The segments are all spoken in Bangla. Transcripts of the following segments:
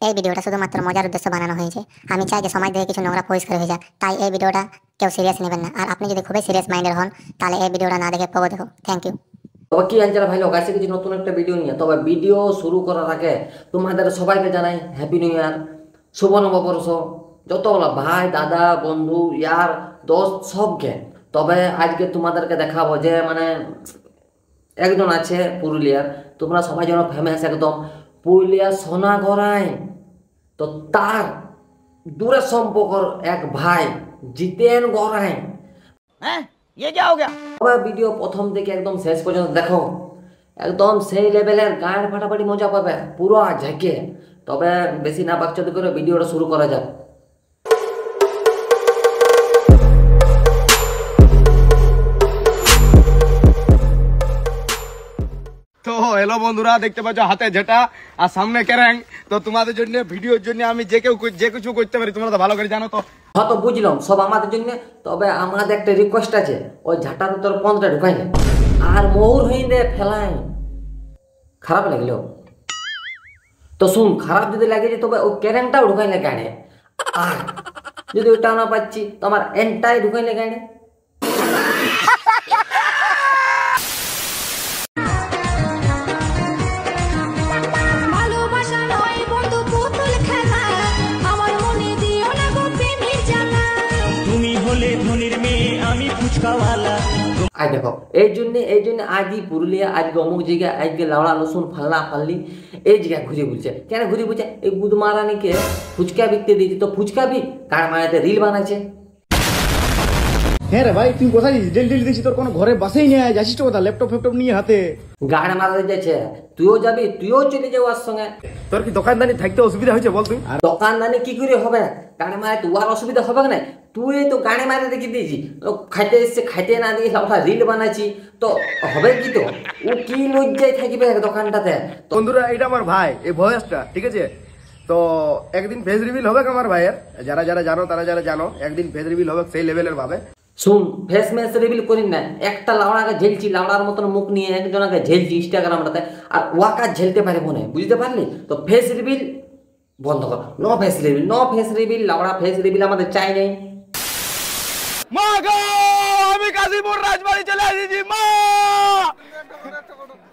এই ভিডিওটা শুধুমাত্র মজার উদ্দেশ্যে বানানো হয়েছে। আমি চাই যে সমাজ থেকে কিছু নোংরা পরিষ্কার হয়ে যাক, তাই এই ভিডিওটা কেউ সিরিয়াস নেবেন না। আর আপনি যদি খুবই সিরিয়াস মাইন্ডের হন তাহলে এই ভিডিওটা না দেখে পরে দেখো। Thank you. তবে কি হালচাল ভাই লোক আসছে কিছু নতুন একটা ভিডিও নিয়ে। তবে ভিডিও শুরু করার আগে তোমাদের সবাইকে জানাই হ্যাপি নিউ ইয়ার, শুভ নববর্ষ। যতগুলো ভাই দাদা বন্ধু ইয়ার দোস্ত সবকে। তবে আজকে তোমাদেরকে দেখাবো যে মানে একজন আছে পুরুলিয়ার, তোমরা সবাই যেন ফেমাস একদম পুরুলিয়ার সোনাগড়ায়। তো তার দূরের সম্পর্কর এক ভাই জিতেন গড়াই। हैं ये क्या हो गया? তবে ভিডিও প্রথম থেকে একদম শেষ পর্যন্ত দেখো, একদম সেই লেভেলের গায়ের ফাটাফাটি মজা পাবে পুরো ঝেঁকে। তবে বেশি না বাকচুদি করে ভিডিওটা শুরু করা যাক। তো হ্যালো বন্ধুরা, দেখতে পাচ্ছ হাতে যেটা আর সামনে ক্যারেং। তো তোমাদের জন্য ভিডিওর জন্য আমি যে কিছু করতে পারি, তোমরা তো ভালো করে জানো। তো হ্যাঁ, তো বুঝলাম সব আমাদের জন্য। তবে আমাদের একটা রিকোয়েস্ট আছে, ওই ঝাঁটাতে তোর 15টা ঢুকাই না আর মহুর হয়ে দে ফেলাই। খারাপ লাগলো তো শুন, খারাপ যদি লাগে তবে ওই ক্যারেংটাও ঢুকাই না গাড়ি। আর যদি ওইটা না পাচ্ছি তো আমার এনটাই ঢুকাই না গাড়ি। আর দেখো এই জন্য আজই পুরুলিয়া, আজকে অমুক জায়গায়, আজকে লাউড়া রসুন ফাল্লা ফাল্লি এই জায়গায় ঘুরে বুঝছে। কেন ঘুরে বুঝছে? এই বুধমারানিকে ফুচকা বিকতে দিয়েছি, তো ফুচকা বিক কার মায়াতে রিল বানাইছে। হ্যাঁ রে ভাই, তুই কোথায় ডেল দেখছি তোর কোনো ঘরে বাসেই নিয়ে যাচ্ছিস তো কোথা, ল্যাপটপ ফ্যাপটপ নিয়ে হাতে গাড়ি মারাতে যাচ্ছে। তুইও যাবি, তুইও চলে যাবো ওর সঙ্গে। তোর কি দোকানদানি থাকতে অসুবিধা হয়েছে বল তুই? দোকানদানি কি করে হবে? গাড়ি মারে তোমার অসুবিধা হবে না? তুই তো গাড়ি মারে দেখি দিয়েছি, খাইতে এসছে, খাইতে না দিয়ে ওটা রিল বানাইছি, তো হবে কি? তো ও কি লজ্জায় থাকবে দোকানটাতে। বন্ধুরা, এটা আমার ভাই, এই ভয়েসটা ঠিক আছে। তো একদিন ফেস রিভিল হবে আমার ভাইয়ের, যারা যারা জানো তারা যারা জানো, একদিন ফেস রিভিল হবে সেই লেভেলের ভাবে। শুন, ফেস ম্যাচ রিভিল করি না, একটা লাউড়াকে ঝেলছি, লাউড়ার মতন মুখ নিয়ে একজনকে ঝেলছি ইনস্টাগ্রামটাতে, আর ওয়াকা ঝেলতে পারে মনে, বুঝতে পারলি? তো ফেস রিভিল বন্ধ কর, no face reveal, no face reveal. লাউড়া ফেস রিভিল আমাদের চাই নেই। মা গো, আমি কাশীপুর রাজবাড়ি চলে আসিছি মা।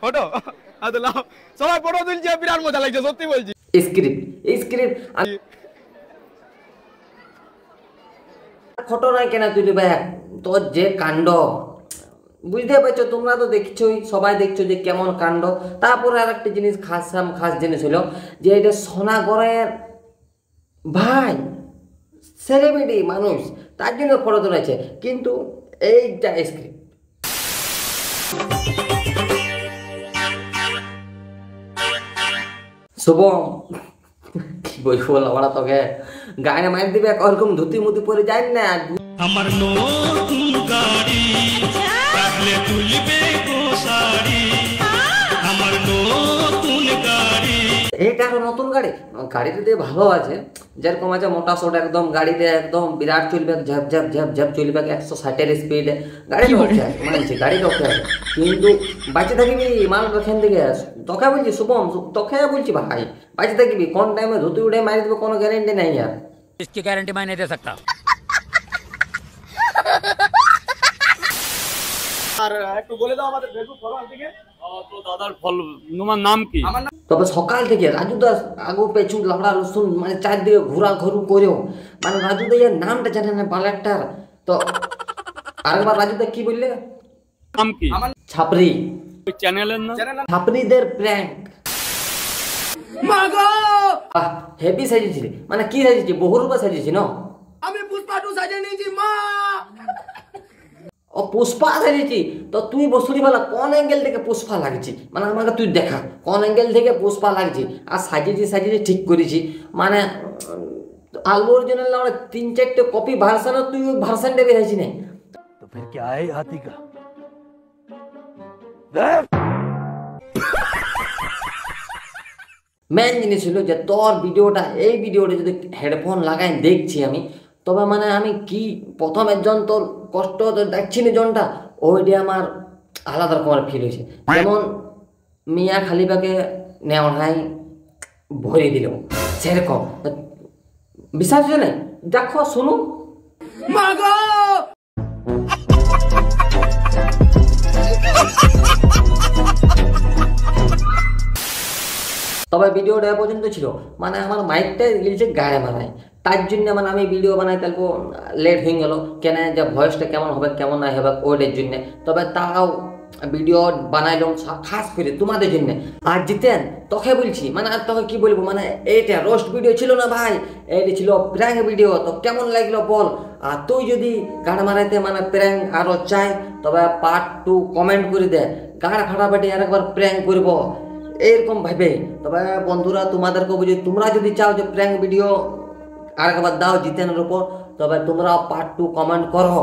ফটো আদলাও, সবাই ফটো তুলছে, বিরাট মজা লাগছে সত্যি বলছি। স্ক্রিপ্ট ফটো নাই কেন তুলবে? তোর যে কাণ্ড বুঝতে পারছো, তোমরা তো দেখছোই, সবাই দেখছো যে কেমন কাণ্ড। তারপরে আর একটা জিনিস খাস জিনিস হলো যে এটা সোনাগড়ের ভাই, সেলিব্রিটি মানুষ, তার জন্য ফটো তুলেছে। কিন্তু এইটা স্ক্রিপ্ট। শুভম কি বলবো লাউড়া, তোকে গায়ে মার দিবে ওরকম ধুতি মুতি পরে যাই না। আমার নতুন গাড়ি রাখলে তুলবে গো শাড়ি, আমার নতুন গাড়ি। এইটা আরো নতুন গাড়ি, গাড়িটা দিয়ে ভালো আছে, যেরকম আছে মোটা সোট একদম, গাড়িতে একদম বিরাট চলবে, ঝাপ ঝাপ ঝাপ ঝাপ চলবে 160-এর স্পিডে। গাড়ি ওকে মানছি, গাড়িটা ওকে আছে, কিন্তু বাঁচে থাকিবি মাল এখান থেকে। তোকে বলছি শুভম, তোকে বলছি ভাই, বাঁচে থাকিবি। কোন টাইমে ধুতি উঠে মারি দেবে কোনো গ্যারেন্টি নাই আর। इसकी गारंटी मैं नहीं दे सकता। আর একটু বলে দাও আমাদের ফেসবুক ফলোয়ার থেকে। তো দাদার তোমার নাম কি? তবে সকাল থেকে রাজু দাস আগু পেছু লাউড়া রসুন মানে চারদিকে ঘোরা ঘুরু করেও মানে রাজু দাইয়ের নামটা জানে না বালেকটার। তো আরেকবার রাজু দা কি বললে? নাম কি? ছাপরি, চ্যানেলের নাম ছাপরিদের প্র্যাঙ্ক। হেভি সাজিয়েছিলি, মানে কি সাজিয়েছি? বহুরূপে সাজিয়েছি না আমি পুষ্পা 2 সাজিয়ে নিয়েছি মা। ও পুষ্পা সাজিয়েছি, তো তুই বসুরি বলা কোন অ্যাঙ্গেল থেকে পুষ্পা লাগছি, মানে আমাকে তুই দেখা কোন অ্যাঙ্গেল থেকে পুষ্পা লাগছি। আর সাজিয়েছি ঠিক করেছি, মানে আলু অরিজিনাল আমরা 3-4টে কপি ভার্সান, তুই ওই ভার্সানটা বেরিয়েছি না। তো ফির কি আয়ে হাতি কা মেন জিনিস হলো যে তোর ভিডিওটা, এই ভিডিওটা যদি হেডফোন লাগাই দেখছি আমি, তবে মানে আমি কি প্রথমের জন তোর কষ্ট তো দেখছি না জনটা, ওইটা আমার আলাদা রকমের ফিল হয়েছে। যেমন মিয়া খালিফাকে নেওয়ায় ভরে দিল, সেরকম বিশ্বাস হচ্ছে না? দেখো শুনো। তবে ভিডিওটা এ পর্যন্ত ছিল, মানে আমার মাইকটা গেছে গায়ে মারায়, তার জন্য মানে আমি ভিডিও বানাই তাহলে লেট হয়ে গেল কেন, যে ভয়েসটা কেমন হবে কেমন না হবে ওইটার জন্য। তবে তাও ভিডিও বানাইলাম খাস করে তোমাদের জন্য। আর জিতেন তোকে বলছি, মানে আর তোকে কি বলবো, মানে এইটা রোস্ট ভিডিও ছিল না ভাই, এইটা ছিল প্র্যাঙ্ক ভিডিও। তো কেমন লাগলো বল? আর তুই যদি গাড় মারাইতে মানে প্র্যাঙ্ক আরো চাই তবে পার্ট 2 কমেন্ট করে দে, গাড় ফাটাফাটি আর একবার প্র্যাঙ্ক করবো এরকম ভাবে। তবে বন্ধুরা তোমাদেরকে বুঝি, তোমরা যদি চাও যে প্র্যাঙ্ক ভিডিও আর একবার দাও জিতেনের উপর, তবে তোমরা পার্ট 2 কমেন্ট করো।